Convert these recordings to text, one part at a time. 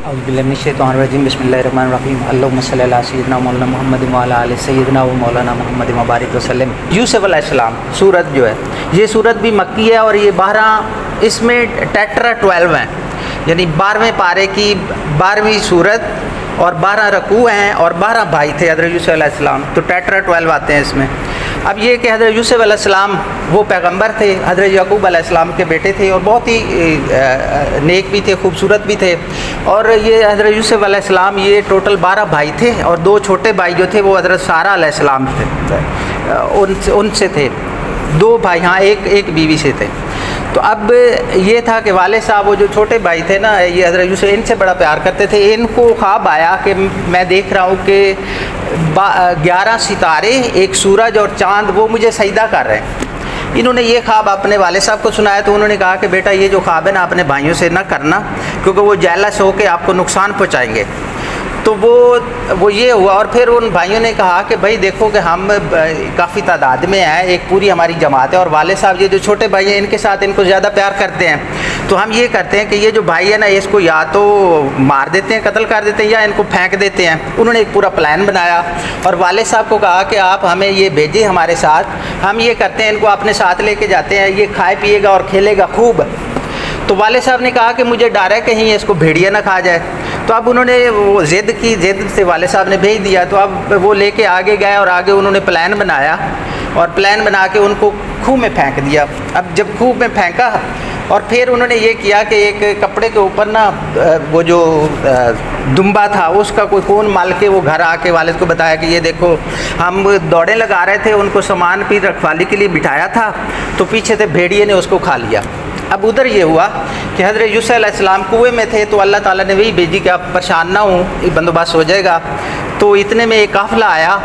اعوذ باللہ من الشیطان الرجیم بسم اللہ الرحمن الرحیم اللہم صلی علی سیدنا مولانا محمد وعلی آل سیدنا و مولانا محمد مبارک وسلم۔ یوسف علیہ السلام سورت جو ہے یہ سورت بھی مکی ہے اور یہ 12 اس میں ٹیٹرا 12 ہیں، یعنی 12ویں پارے کی 12ویں سورت اور 12 رکوع ہیں اور 12 بھائی تھے حضرت یوسف علیہ السلام، تو ٹیٹرا 12 آتے ہیں اس میں۔ اب یہ کہ حضرت یوسف علیہ السلام وہ پیغمبر تھے، حضرت یعقوب علیہ السلام کے بیٹے تھے اور بہت ہی نیک بھی تھے، خوبصورت بھی تھے۔ اور یہ حضرت یوسف علیہ السلام یہ ٹوٹل 12 بھائی تھے اور 2 چھوٹے بھائی جو تھے وہ حضرت سارہ علیہ السلام تھے، ان سے تھے 2 بھائی، ہاں ایک بیوی سے تھے۔ تو اب یہ تھا کہ والد صاحب وہ جو چھوٹے بھائی تھے نا، یہ حضرت یوسف ان سے بڑا پیار کرتے تھے۔ ان کو خواب آیا کہ میں دیکھ رہا ہوں کہ 11 ستارے، ایک سورج اور چاند وہ مجھے سجدہ کر رہے ہیں۔ انہوں نے یہ خواب اپنے والد صاحب کو سنایا تو انہوں نے کہا کہ بیٹا یہ جو خواب ہے نا اپنے بھائیوں سے نہ کرنا، کیونکہ وہ جیلس ہو کے آپ کو نقصان پہنچائیں گے۔ تو وہ یہ ہوا، اور پھر ان بھائیوں نے کہا کہ بھائی دیکھو کہ ہم کافی تعداد میں ہیں، ایک پوری ہماری جماعت ہے، اور والد صاحب یہ جو چھوٹے بھائی ہیں ان کے ساتھ ان کو زیادہ پیار کرتے ہیں، تو ہم یہ کرتے ہیں کہ یہ جو بھائی ہے نا اس کو یا تو مار دیتے ہیں، قتل کر دیتے ہیں، یا ان کو پھینک دیتے ہیں۔ انہوں نے ایک پورا پلان بنایا اور والد صاحب کو کہا کہ آپ ہمیں یہ بھیجیں ہمارے ساتھ، ہم یہ کرتے ہیں ان کو اپنے ساتھ لے کے جاتے ہیں، یہ کھائے پیے گا اور کھیلے گا خوب۔ تو والد صاحب نے کہا کہ مجھے ڈر ہے کہیں اس کو بھیڑیا نہ کھا جائے، تو اب انہوں نے وہ ضد سے والد صاحب نے بھیج دیا۔ تو اب وہ لے کے آگے گئے اور آگے انہوں نے پلان بنایا اور پلان بنا کے ان کو کھوہ میں پھینک دیا۔ اب جب کھوہ میں پھینکا اور پھر انہوں نے یہ کیا کہ ایک کپڑے کے اوپر نا وہ جو دمبا تھا اس کا کوئی کون مال کے وہ گھر آ کے والد کو بتایا کہ یہ دیکھو ہم دوڑیں لگا رہے تھے، ان کو سامان پہ رکھوالی کے لیے بٹھایا تھا تو پیچھے سے بھیڑیے نے اس کو کھا لیا۔ اب ادھر یہ ہوا کہ حضرت یوسف علیہ السلام کنویں میں تھے تو اللہ تعالیٰ نے وہی بھیجی کہ آپ پریشان نہ ہوں، یہ بندوبست ہو جائے گا۔ تو اتنے میں ایک قافلہ آیا،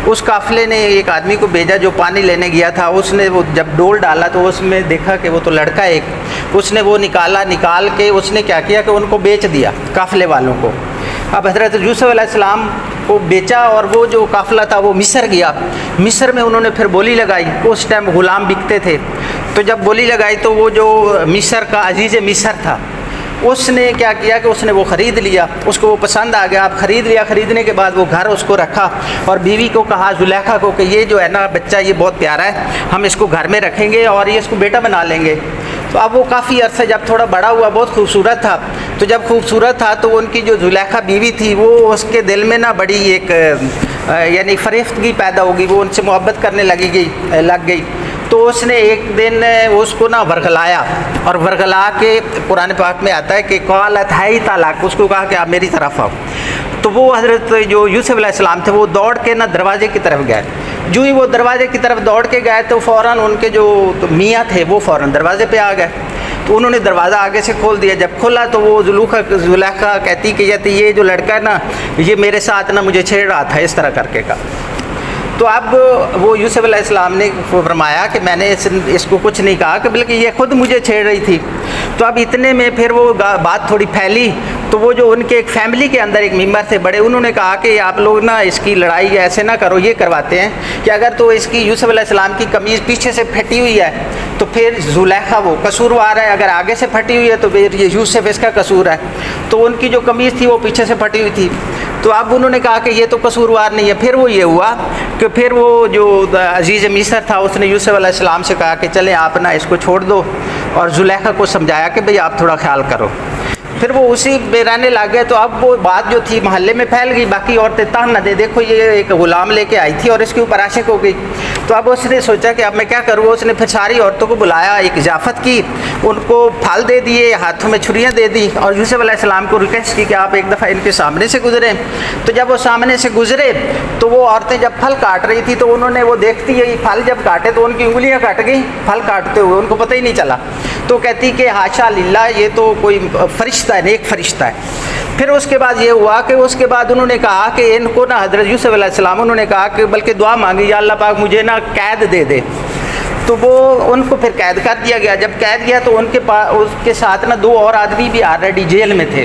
اس قافلے نے ایک آدمی کو بھیجا جو پانی لینے گیا تھا، اس نے وہ جب ڈول ڈالا تو اس میں دیکھا کہ وہ تو لڑکا ایک، اس نے وہ نکال کے اس نے کیا کیا کہ ان کو بیچ دیا قافلے والوں کو۔ اب حضرت یوسف علیہ السلام کو بیچا اور وہ جو قافلہ تھا وہ مصر گیا۔ مصر میں انہوں نے پھر بولی لگائی، اس ٹائم غلام بکتے تھے، تو جب بولی لگائی تو وہ جو مصر کا عزیز مصر تھا اس نے کیا کیا کہ اس نے وہ خرید لیا، اس کو وہ پسند آ گیا۔ اب خرید لیا، خریدنے کے بعد وہ گھر اس کو رکھا اور بیوی کو کہا زلیخا کو کہ یہ جو ہے نا بچہ یہ بہت پیارا ہے، ہم اس کو گھر میں رکھیں گے اور یہ اس کو بیٹا بنا لیں گے۔ تو اب وہ کافی عرصے جب تھوڑا بڑا ہوا بہت خوبصورت تھا، تو جب خوبصورت تھا تو ان کی جو زلیخا بیوی تھی وہ اس کے دل میں نا بڑی ایک یعنی فریفتگی پیدا ہوگی، وہ ان سے محبت کرنے لگ گئی۔ تو اس نے ایک دن اس کو نا ورغلایا، اور ورغلا کے قرآن پاک میں آتا ہے کہ قالت ہی طلاق، اس کو کہا کہ آپ میری طرف آؤ۔ تو وہ حضرت جو یوسف علیہ السلام تھے وہ دوڑ کے نا دروازے کی طرف گئے۔ جو ہی وہ دروازے کی طرف دوڑ کے گئے تو فوراً ان کے جو میاں تھے وہ فوراً دروازے پہ آ گئے، تو انہوں نے دروازہ آگے سے کھول دیا۔ جب کھولا تو وہ زلیخا کہتی کہ یہ جو لڑکا ہے نا یہ میرے ساتھ نا مجھے چھیڑ رہا تھا، اس طرح کر کے کہا۔ تو اب وہ یوسف علیہ السلام نے فرمایا کہ میں نے اس کو کچھ نہیں کہا کہ بلکہ یہ خود مجھے چھیڑ رہی تھی۔ تو اب اتنے میں پھر وہ بات تھوڑی پھیلی، تو وہ جو ان کے ایک فیملی کے اندر ایک ممبر تھے بڑے، انہوں نے کہا کہ آپ لوگ نا اس کی لڑائی ایسے نہ کرو، یہ کرواتے ہیں کہ اگر تو اس کی یوسف علیہ السلام کی قمیض پیچھے سے پھٹی ہوئی ہے تو پھر زلیخا وہ قصوروار ہے، اگر آگے سے پھٹی ہوئی ہے تو پھر یہ یوسف اس کا قصور ہے۔ تو ان کی جو قمیض تھی وہ پیچھے سے پھٹی ہوئی تھی، تو اب انہوں نے کہا کہ یہ تو قصوروار نہیں ہے۔ پھر وہ یہ ہوا کہ پھر وہ جو عزیز مصر تھا اس نے یوسف علیہ السلام سے کہا کہ چلیں آپ نا اس کو چھوڑ دو، اور زلیخا کو سمجھایا کہ بھئی آپ تھوڑا خیال کرو۔ پھر وہ اسی میں رہنے لگ گئے۔ تو اب وہ بات جو تھی محلے میں پھیل گئی، باقی عورتیں تان نہ دے، دیکھو یہ ایک غلام لے کے آئی تھی اور اس کے اوپر عاشق ہو گئی۔ تو اب اس نے سوچا کہ اب میں کیا کروں، اس نے پھر ساری عورتوں کو بلایا، ایک ضیافت کی، ان کو پھل دے دیے، ہاتھوں میں چھریاں دے دی، اور یوسف علیہ السلام کو ریکویسٹ کی کہ آپ ایک دفعہ ان کے سامنے سے گزریں۔ تو جب وہ سامنے سے گزرے تو وہ عورتیں جب پھل کاٹ رہی تھی تو انہوں نے وہ دیکھتی ہے پھل جب کاٹے تو ان کی انگلیاں کٹ گئی پھل کاٹتے ہوئے، ان کو پتہ ہی نہیں چلا۔ تو کہتی کہ حاشا للہ یہ تو کوئی فرشتہ ہے، نیک فرشتہ ہے۔ پھر اس کے بعد یہ ہوا کہ اس کے بعد انہوں نے کہا کہ ان کو نا حضرت یوسف علیہ السلام انہوں نے کہا کہ بلکہ دعا مانگی، یا اللہ پاک مجھے نا قید دے دے۔ تو وہ ان کو پھر قید کر دیا گیا۔ جب قید گیا تو اس کے ساتھ نا 2 اور آدمی بھی آلریڈی جیل میں تھے۔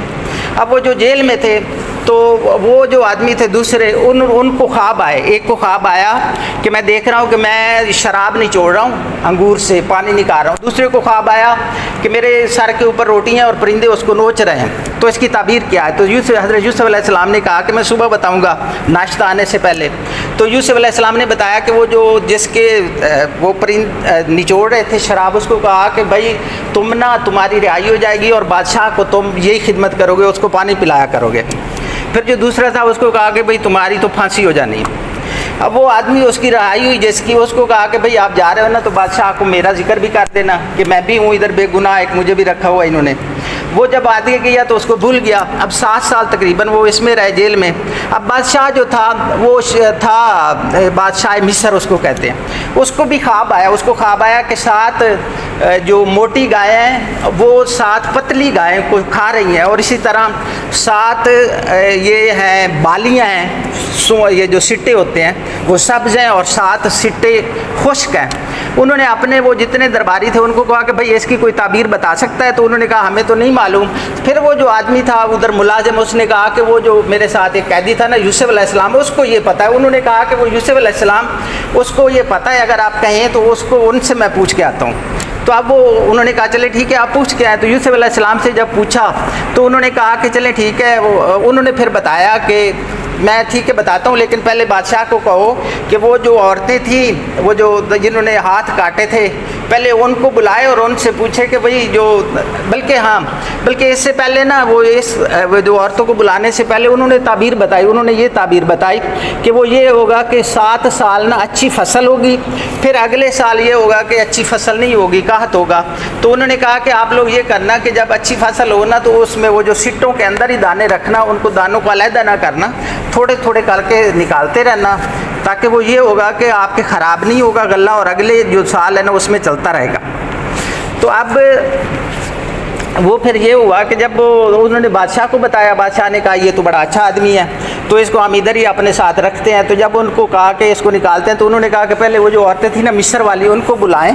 اب وہ جو جیل میں تھے تو وہ جو آدمی تھے دوسرے ان کو خواب آئے. ایک کو خواب آیا کہ میں دیکھ رہا ہوں کہ میں شراب نچوڑ رہا ہوں انگور سے, پانی نکال رہا ہوں. دوسرے کو خواب آیا کہ میرے سر کے اوپر روٹیاں اور پرندے اس کو نوچ رہے ہیں. تو اس کی تعبیر کیا ہے؟ تو حضرت یوسف علیہ السلام نے کہا کہ میں صبح بتاؤں گا ناشتہ آنے سے پہلے. تو یوسف علیہ السلام نے بتایا کہ وہ جو جس کے وہ پرند نچوڑ رہے تھے شراب, اس کو کہا کہ بھائی تم نا تمہاری رہائی ہو جائے گی اور بادشاہ کو تم یہی خدمت کرو گے, اس کو پانی پلایا کرو گے. پھر جو دوسرا تھا اس کو کہا کہ بھئی تمہاری تو پھانسی ہو جانی. اب وہ آدمی اس کی رہائی ہوئی جس کی, اس کو کہا کہ بھئی آپ جا رہے ہو نا تو بادشاہ کو میرا ذکر بھی کر دینا کہ میں بھی ہوں ادھر بے گناہ, ایک مجھے بھی رکھا ہوا انہوں نے. وہ جب آگے گیا تو اس کو بھول گیا. اب 7 سال تقریباً وہ اس میں رہے جیل میں. اب بادشاہ جو تھا وہ تھا بادشاہ مصر اس کو کہتے ہیں. اس کو بھی خواب آیا. اس کو خواب آیا کہ 7 جو موٹی گائیں ہیں وہ 7 پتلی گائیں کو کھا رہی ہیں, اور اسی طرح 7 یہ ہیں بالیاں ہیں, یہ جو سٹے ہوتے ہیں وہ سبز ہیں, اور 7 سٹے خشک ہیں. انہوں نے اپنے وہ جتنے درباری تھے ان کو کہا کہ بھئی اس کی کوئی تعبیر بتا سکتا ہے؟ تو انہوں نے کہا ہمیں تو نہیں معلوم. پھر وہ جو آدمی تھا ادھر ملازم, اس نے کہا کہ وہ جو میرے ساتھ ایک قیدی تھا نا یوسف علیہ السلام, اس کو یہ پتہ ہے. انہوں نے کہا کہ وہ یوسف علیہ السلام اس کو یہ پتہ ہے, اگر آپ کہیں تو اس کو ان سے میں پوچھ کے آتا ہوں. تو اب وہ انہوں نے کہا چلے ٹھیک ہے آپ پوچھ کے آئے. تو یوسف علیہ السلام سے جب پوچھا تو انہوں نے کہا کہ چلے ٹھیک ہے. انہوں نے پھر بتایا کہ میں ٹھیک ہے بتاتا ہوں, لیکن پہلے بادشاہ کو کہو کہ وہ جو عورتیں تھیں وہ جو جنہوں نے ہاتھ کاٹے تھے پہلے ان کو بلائے اور ان سے پوچھے کہ بھئی جو بلکہ اس سے پہلے نا وہ جو عورتوں کو بلانے سے پہلے انہوں نے تعبیر بتائی. انہوں نے یہ تعبیر بتائی کہ وہ یہ ہوگا کہ 7 سال نا اچھی فصل ہوگی, پھر اگلے سال یہ ہوگا کہ اچھی فصل نہیں ہوگی, قحط ہوگا. تو انہوں نے کہا کہ آپ لوگ یہ کرنا کہ جب اچھی فصل ہو نا تو اس میں وہ جو سٹوں کے اندر ہی دانے رکھنا, ان کو دانوں کو علیحدہ نہ کرنا, تھوڑے تھوڑے کر کے نکالتے رہنا, تاکہ وہ یہ ہوگا کہ آپ کے خراب نہیں ہوگا غلہ, اور اگلے جو سال ہے نا اس میں چلتا رہے گا. تو اب وہ پھر یہ ہوا کہ جب انہوں نے بادشاہ کو بتایا, بادشاہ نے کہا یہ تو بڑا اچھا آدمی ہے تو اس کو ہم ادھر ہی اپنے ساتھ رکھتے ہیں. تو جب ان کو کہا کہ اس کو نکالتے ہیں تو انہوں نے کہا کہ پہلے وہ جو عورتیں تھیں نا مصر والی ان کو بلائیں,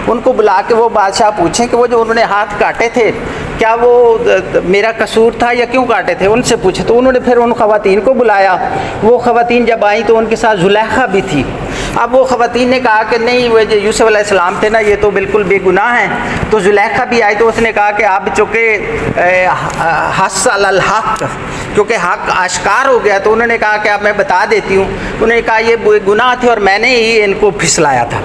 ان کو بلا کے وہ بادشاہ پوچھیں کہ وہ جو انہوں نے ہاتھ کاٹے تھے کیا وہ میرا قصور تھا یا کیوں کاٹے تھے, ان سے پوچھے. تو انہوں نے پھر ان خواتین کو بلایا. وہ خواتین جب آئیں تو ان کے ساتھ زلیخا بھی تھی. اب وہ خواتین نے کہا کہ نہیں وہ جو یوسف علیہ السلام تھے نا یہ تو بالکل بے گناہ ہیں. تو زلیخا بھی آئی تو اس نے کہا کہ آپ چونکہ حس علی الحق, کیونکہ حق آشکار ہو گیا, تو انہوں نے کہا کہ اب میں بتا دیتی ہوں. انہوں نے کہا یہ گناہ تھے اور میں نے ہی ان کو پھسلایا تھا.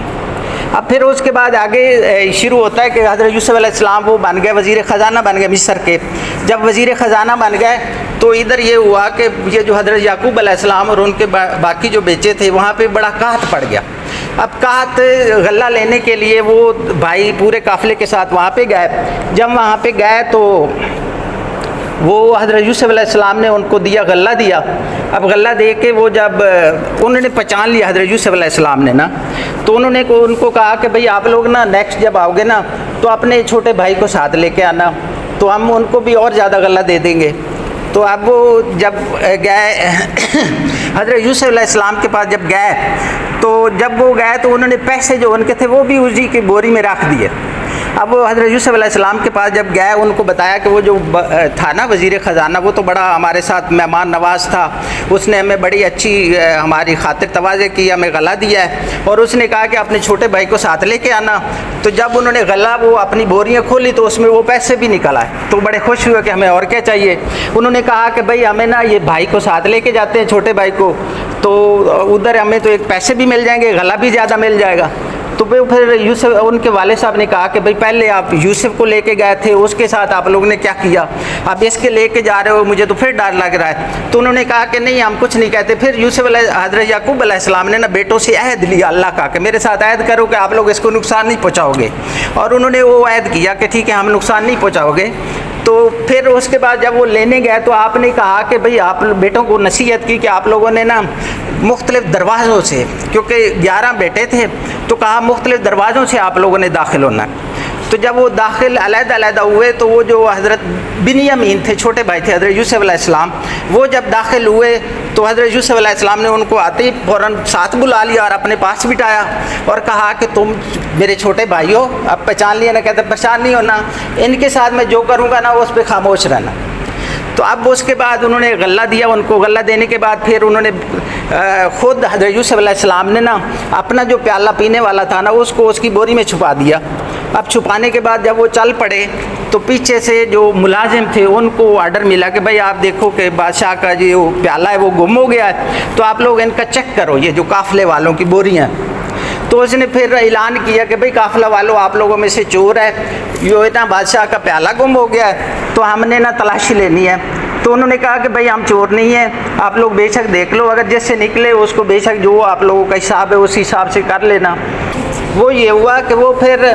اب پھر اس کے بعد آگے شروع ہوتا ہے کہ حضرت یوسف علیہ السلام وہ بن گئے وزیر خزانہ بن گئے مصر کے. جب وزیر خزانہ بن گئے تو ادھر یہ ہوا کہ یہ جو حضرت یعقوب علیہ السلام اور ان کے باقی جو بیچے تھے وہاں پہ بڑا قحط پڑ گیا. اب قحط غلہ لینے کے لیے وہ بھائی پورے قافلے کے ساتھ وہاں پہ گئے. جب وہاں پہ گئے تو وہ حضرت یوسف علیہ السلام نے ان کو دیا, غلہ دیا. اب غلہ دے کے وہ جب انہوں نے پہچان لیا حضرت یوسف علیہ السلام نے نا, تو انہوں نے ان کو کہا کہ بھئی آپ لوگ نا نیکسٹ جب آؤ گے نا تو اپنے چھوٹے بھائی کو ساتھ لے کے آنا, تو ہم ان کو بھی اور زیادہ غلہ دے دیں گے. تو اب وہ جب گئے حضرت یوسف علیہ السلام کے پاس جب گئے تو جب وہ گئے تو انہوں نے پیسے جو ان کے تھے وہ بھی اسی کی بوری میں رکھ دیے. اب وہ حضرت یوسف علیہ السلام کے پاس جب گئے ان کو بتایا کہ وہ جو تھا نا وزیر خزانہ وہ تو بڑا ہمارے ساتھ مہمان نواز تھا, اس نے ہمیں بڑی اچھی ہماری خاطر تواضع کی, ہمیں غلہ دیا ہے, اور اس نے کہا کہ اپنے چھوٹے بھائی کو ساتھ لے کے آنا. تو جب انہوں نے غلہ وہ اپنی بوریاں کھولی تو اس میں وہ پیسے بھی نکل آئے. تو بڑے خوش ہوئے کہ ہمیں اور کیا چاہیے. انہوں نے کہا کہ بھئی ہمیں نا یہ بھائی کو ساتھ لے کے جاتے ہیں چھوٹے بھائی کو, تو ادھر ہمیں تو ایک پیسے بھی مل جائیں گے, غلہ بھی زیادہ مل جائے گا. تو پھر یوسف ان کے والد صاحب نے کہا کہ بھئی پہلے آپ یوسف کو لے کے گئے تھے, اس کے ساتھ آپ لوگوں نے کیا کیا, اب اس کے لے کے جا رہے ہو, مجھے تو پھر ڈر لگ رہا ہے. تو انہوں نے کہا کہ نہیں ہم کچھ نہیں کہتے. پھر حضرت یعقوب علیہ السلام نے نا بیٹوں سے عہد لیا اللہ کا کہ میرے ساتھ عہد کرو کہ آپ لوگ اس کو نقصان نہیں پہنچاؤ گے, اور انہوں نے وہ عہد کیا کہ ٹھیک ہے ہم نقصان نہیں پہنچاؤ گے. تو پھر اس کے بعد جب وہ لینے گئے تو آپ نے کہا کہ بھئی آپ بیٹوں کو نصیحت کی کہ آپ لوگوں نے نا مختلف دروازوں سے, کیونکہ 11 بیٹے تھے, تو کہا مختلف دروازوں سے آپ لوگوں نے داخل ہونا. تو جب وہ داخل علیحدہ علیحدہ ہوئے تو وہ جو حضرت بنیامین تھے چھوٹے بھائی تھے حضرت یوسف علیہ السلام, وہ جب داخل ہوئے تو حضرت یوسف علیہ السلام نے ان کو آتے ہی فوراً ساتھ بلا لیا اور اپنے پاس بٹھایا اور کہا کہ تم میرے چھوٹے بھائی ہو, اب پہچان لیا نا. کہتے پہچان نہیں ہونا, ان کے ساتھ میں جو کروں گا نا اس پہ خاموش رہنا. تو اب اس کے بعد انہوں نے غلہ دیا ان کو. غلہ دینے کے بعد پھر انہوں نے خود حضرت یوسف علیہ السلام نے نا اپنا جو پیالہ پینے والا تھا نا اس کو اس کی بوری میں چھپا دیا. اب چھپانے کے بعد جب وہ چل پڑے تو پیچھے سے جو ملازم تھے ان کو آرڈر ملا کہ بھائی آپ دیکھو کہ بادشاہ کا جو پیالہ ہے وہ گم ہو گیا ہے, تو آپ لوگ ان کا چیک کرو, یہ جو قافلے والوں کی بوریاں. تو اس نے پھر اعلان کیا کہ بھئی قافلہ والوں آپ لوگوں میں سے چور ہے, یہ اتنا بادشاہ کا پیالہ گم ہو گیا ہے تو ہم نے نا تلاشی لینی ہے. تو انہوں نے کہا کہ بھئی ہم چور نہیں ہیں, آپ لوگ بے شک دیکھ لو, اگر جس سے نکلے اس کو بے شک جو آپ لوگوں کا حساب ہے اس حساب سے کر لینا. وہ یہ ہوا کہ وہ پھر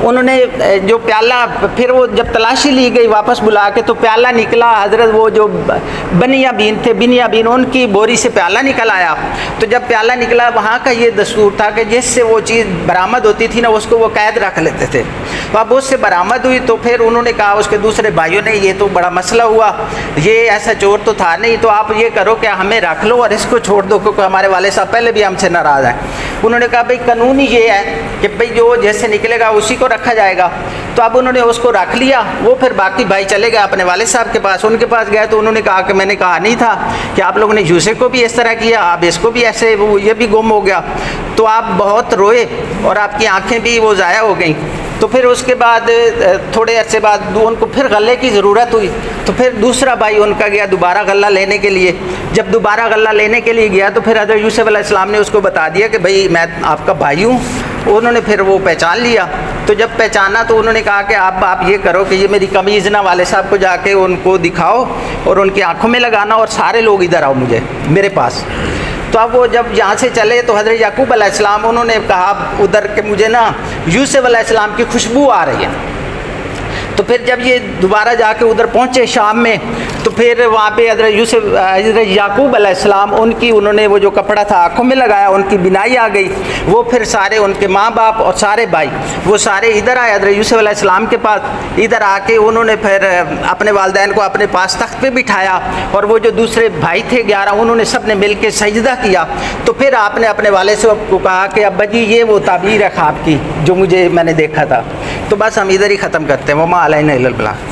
انہوں نے جو پیالہ پھر وہ جب تلاشی لی گئی واپس بلا کے تو پیالہ نکلا. حضرت وہ جو بنیامین تھے, بنیامین ان کی بوری سے پیالہ نکل آیا. تو جب پیالہ نکلا وہاں کا یہ دستور تھا کہ جس سے وہ چیز برآمد ہوتی تھی نا اس کو وہ قید رکھ لیتے تھے. تو اب اس سے برآمد ہوئی تو پھر انہوں نے کہا اس کے دوسرے بھائیوں نے یہ تو بڑا مسئلہ ہوا, یہ ایسا چور تو تھا نہیں, تو آپ یہ کرو کہ ہمیں رکھ لو اور اس کو چھوڑ دو کیونکہ ہمارے والد صاحب پہلے بھی ہم سے ناراض ہیں. انہوں نے کہا بھئی قانون یہ ہے کہ بھئی جو جیسے نکلے گا اسی کو رکھا جائے گا. تو اب انہوں نے اس کو رکھ لیا. وہ پھر باقی بھائی چلے گئے اپنے والد صاحب کے پاس, ان کے پاس گئے تو انہوں نے کہا کہ میں نے کہا نہیں تھا کہ آپ لوگوں نے یوسف کو بھی اس طرح کیا, آپ اس کو بھی ایسے, وہ یہ بھی گم ہو گیا. تو آپ بہت روئے اور آپ کی آنکھیں بھی وہ ضائع ہو گئیں. تو پھر اس کے بعد تھوڑے عرصے بعد ان کو پھر غلے کی ضرورت ہوئی تو پھر دوسرا بھائی ان کا گیا دوبارہ غلہ لینے کے لیے. جب دوبارہ غلہ لینے کے لیے گیا تو پھر حضرت یوسف علیہ السلام نے اس کو بتا دیا کہ بھئی میں آپ کا بھائی ہوں. انہوں نے پھر وہ پہچان لیا. تو جب پہچانا تو انہوں نے کہا کہ آپ یہ کرو کہ یہ میری قمیض نا والد صاحب کو جا کے ان کو دکھاؤ اور ان کی آنکھوں میں لگانا اور سارے لوگ ادھر آؤ مجھے میرے پاس. تو اب وہ جب یہاں سے چلے تو حضرت یعقوب علیہ السلام انہوں نے کہا ادھر کہ مجھے نا یوسف علیہ السلام کی خوشبو آ رہی ہے. تو پھر جب یہ دوبارہ جا کے ادھر پہنچے شام میں تو پھر وہاں پہ حضرت یعقوب علیہ السلام انہوں نے وہ جو کپڑا تھا آنکھوں میں لگایا, ان کی بینائی آ گئی. وہ پھر سارے ان کے ماں باپ اور سارے بھائی وہ سارے ادھر آئے حضرت یوسف علیہ السلام کے پاس. ادھر آ کے انہوں نے پھر اپنے والدین کو اپنے پاس تخت پہ بٹھایا اور وہ جو دوسرے بھائی تھے 11 انہوں نے سب نے مل کے سجدہ کیا. تو پھر آپ نے اپنے والد صاحب کو کہا کہ ابا جی یہ وہ تعبیر ہے خواب کی جو میں نے دیکھا تھا. تو بس ہم ادھر ہی ختم کرتے ہیں. وما علینا الا البلاغ.